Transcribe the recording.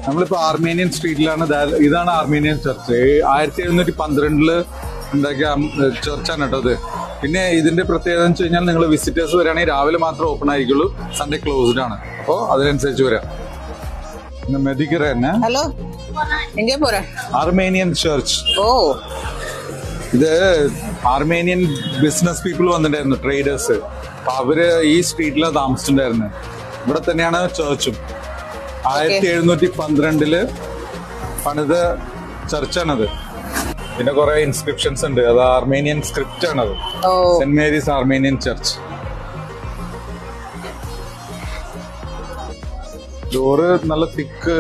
നമ്മളിപ്പോ ആർമേനിയൻ സ്ട്രീറ്റിലാണ്. ഇതാണ് ആർമേനിയൻ ചർച്ച്. 1712 ഉണ്ടാക്കിയ ചർച്ചാണ് കേട്ടോ ഇത്. പിന്നെ ഇതിന്റെ പ്രത്യേകത എന്ന് വെച്ച് കഴിഞ്ഞാൽ നിങ്ങൾ വിസിറ്റേഴ്സ് വരികയാണെങ്കിൽ രാവിലെ മാത്രം ഓപ്പൺ ആയിരിക്കുള്ളൂ, സൺഡേ ക്ലോസ്ഡ് ആണ്. അപ്പോൾ അതിനനുസരിച്ച് വരാം. മെഡിക്കറ തന്നെ ഹലോ, എங்கே പോற? ആർമേനിയൻ ചർച്ച്. ഓ, ഇത് ആർമേനിയൻ ബിസിനസ് പീപ്പിൾ വന്നിട്ടുണ്ടായിരുന്നു, ട്രേഡേഴ്സ്. അപ്പൊ അവര് ഈ സ്ട്രീറ്റിലാണ് താമസിച്ചിട്ടുണ്ടായിരുന്നത്. ഇവിടെ തന്നെയാണ് ചർച്ചും. 1712 പണിത ചർച്ചാണത്. പിന്നെ കുറെ ഇൻസ്ക്രിപ്ഷൻസ് ഉണ്ട്. അത് ആർമേനിയൻ സ്ക്രിപ്റ്റ് ആണത്. Saint Mary's Armenian church. Door നല്ല തിക്ക്